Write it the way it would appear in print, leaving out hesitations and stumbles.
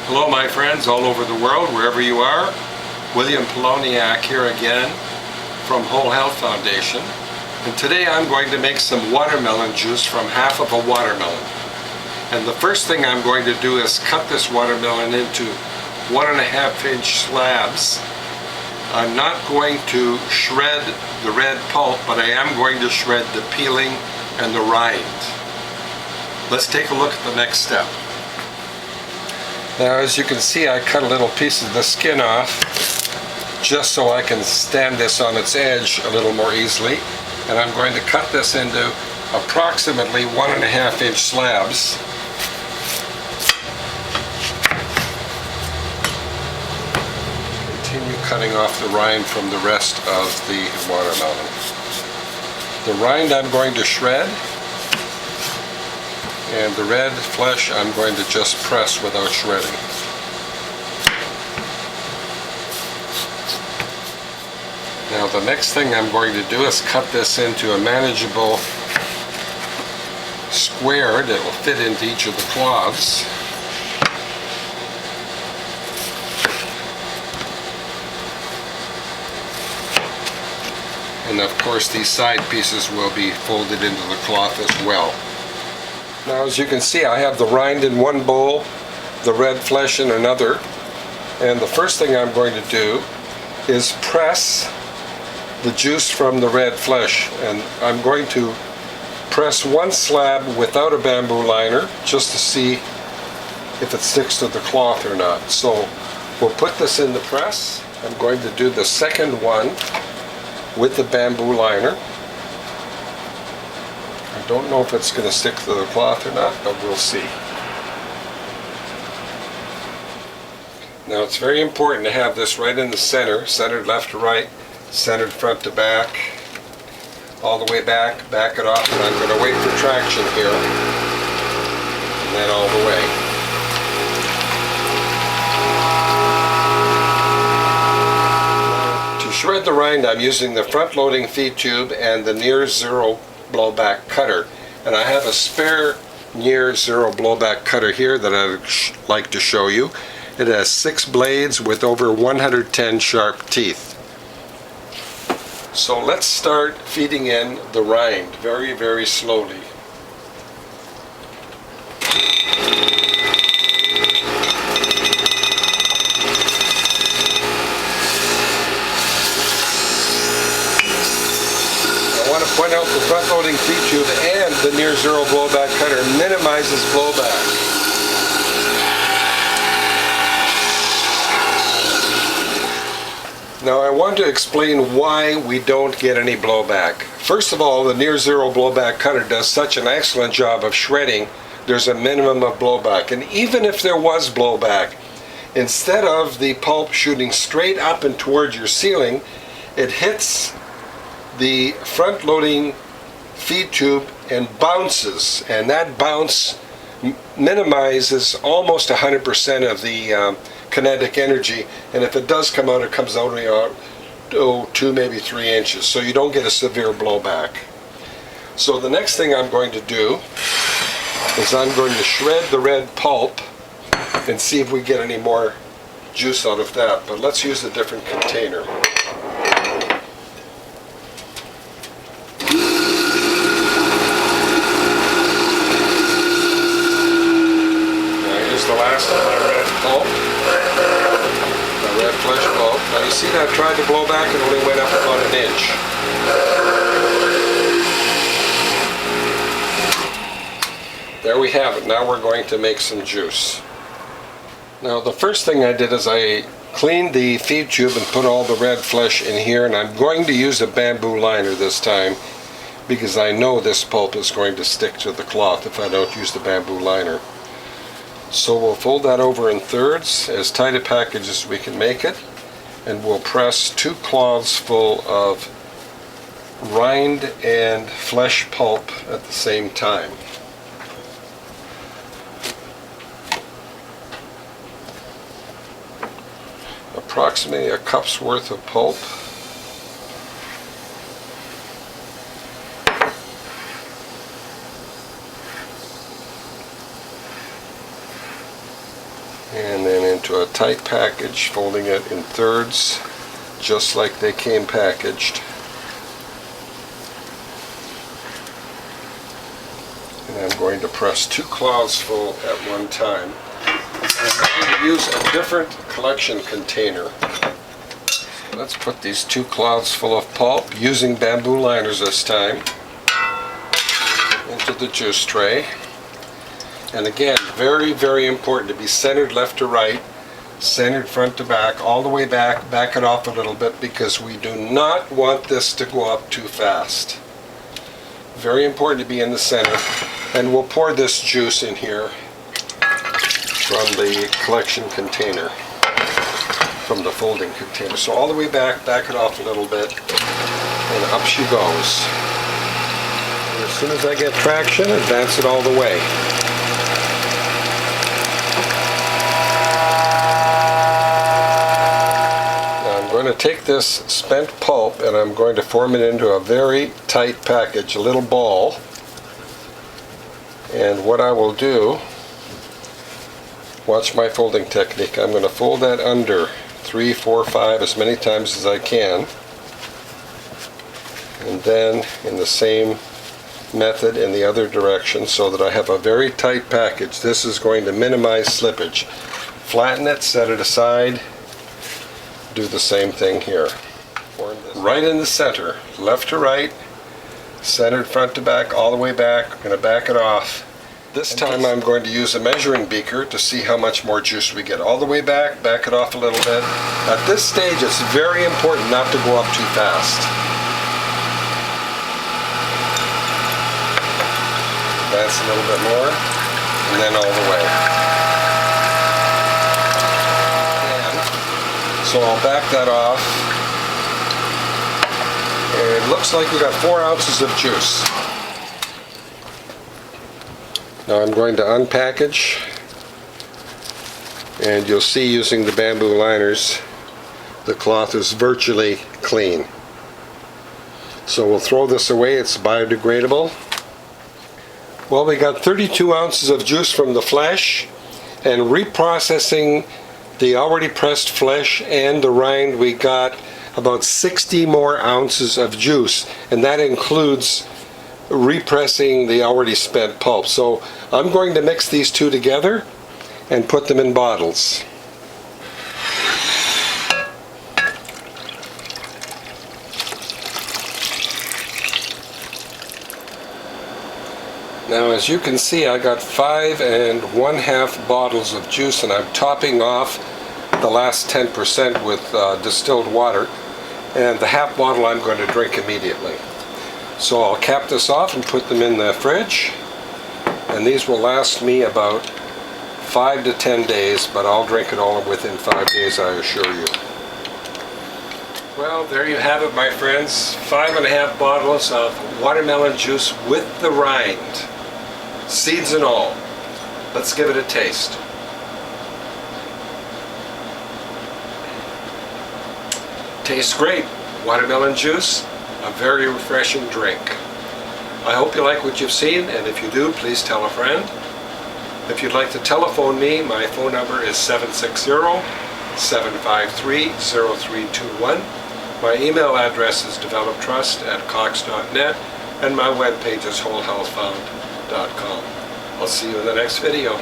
Hello my friends all over the world, wherever you are. William Poloniak here again from Whole Health Foundation. And today I'm going to make some watermelon juice from half of a watermelon. And the first thing I'm going to do is cut this watermelon into 1.5-inch slabs. I'm not going to shred the red pulp, but I am going to shred the peeling and the rind. Let's take a look at the next step. Now, as you can see, I cut a little piece of the skin off just so I can stand this on its edge a little more easily. And I'm going to cut this into approximately 1.5-inch slabs. Continue cutting off the rind from the rest of the watermelon. The rind I'm going to shred, and the red flesh I'm going to just press without shredding. Now the next thing I'm going to do is cut this into a manageable square that will fit into each of the cloths. And of course these side pieces will be folded into the cloth as well. Now, as you can see, I have the rind in one bowl, the red flesh in another, and the first thing I'm going to do is press the juice from the red flesh, and I'm going to press one slab without a bamboo liner just to see if it sticks to the cloth or not. So we'll put this in the press. I'm going to do the second one with the bamboo liner. I don't know if it's going to stick to the cloth or not, but we'll see. Now it's very important to have this right in the center, centered left to right, centered front to back, all the way back, back it off, and I'm going to wait for traction here, and then all the way. To shred the rind, I'm using the front-loading feed tube and the near zero blowback cutter, and I have a spare near zero blowback cutter here that I'd like to show you. It has 6 blades with over 110 sharp teeth. So let's start feeding in the rind very, very slowly. I want to point out the front-loading feed tube and the near zero blowback cutter minimizes blowback. Now I want to explain why we don't get any blowback. First of all, the near zero blowback cutter does such an excellent job of shredding, there's a minimum of blowback. And even if there was blowback, instead of the pulp shooting straight up and towards your ceiling, it hits the front-loading feed tube and bounces, and that bounce minimizes almost 100% of the kinetic energy, and if it does come out, it comes out only 2, maybe 3 inches, so you don't get a severe blowback. So the next thing I'm going to do is I'm going to shred the red pulp and see if we get any more juice out of that, but let's use a different container. The last of my red pulp, my red flesh pulp. Now you see that I tried to blow back and only went up about 1 inch. There we have it. Now we're going to make some juice. Now the first thing I did is I cleaned the feed tube and put all the red flesh in here, and I'm going to use a bamboo liner this time because I know this pulp is going to stick to the cloth if I don't use the bamboo liner. So we'll fold that over in thirds, as tight a package as we can make it, and we'll press 2 cloths full of rind and flesh pulp at the same time. Approximately a cup's worth of pulp. and then into a tight package, folding it in thirds, just like they came packaged. And I'm going to press 2 cloths full at one time. I'm going to use a different collection container. Let's put these 2 cloths full of pulp, using bamboo liners this time, into the juice tray. And again, very, very important to be centered left to right, centered front to back, all the way back, back it off a little bit, because we do not want this to go up too fast. Very important to be in the center. And we'll pour this juice in here from the collection container, from the folding container. So all the way back, back it off a little bit, and up she goes. And as soon as I get traction, advance it all the way. Now I'm going to take this spent pulp and I'm going to form it into a very tight package, a little ball. And what I will do, watch my folding technique, I'm going to fold that under 3, 4, 5, as many times as I can. And then in the same method in the other direction, so that I have a very tight package. This is going to minimize slippage. Flatten it, set it aside, do the same thing here. Right in the center, left to right, centered front to back, all the way back. I'm going to back it off. This time I'm going to use a measuring beaker to see how much more juice we get. All the way back, back it off a little bit. At this stage, it's very important not to go up too fast. Advance a little bit more, and then all the way. So I'll back that off. And it looks like we got 4 ounces of juice. Now I'm going to unpackage, and you'll see, using the bamboo liners, the cloth is virtually clean. So we'll throw this away, it's biodegradable. Well, we got 32 ounces of juice from the flesh, and reprocessing the already pressed flesh and the rind, we got about 60 more ounces of juice, and that includes repressing the already spent pulp. So I'm going to mix these two together and put them in bottles. Now, as you can see, I got 5 1/2 bottles of juice, and I'm topping off the last 10% with distilled water, and the half bottle I'm going to drink immediately. So I'll cap this off and put them in the fridge, and these will last me about 5 to 10 days, but I'll drink it all within 5 days, I assure you. Well, there you have it, my friends. 5 1/2 bottles of watermelon juice with the rind, seeds and all. Let's give it a taste. Tastes great. Watermelon juice, a very refreshing drink. I hope you like what you've seen, and if you do, please tell a friend. If you'd like to telephone me, my phone number is 760-753-0321. My email address is developtrust@cox.net, and my webpage is wholehealthfound.com. I'll see you in the next video.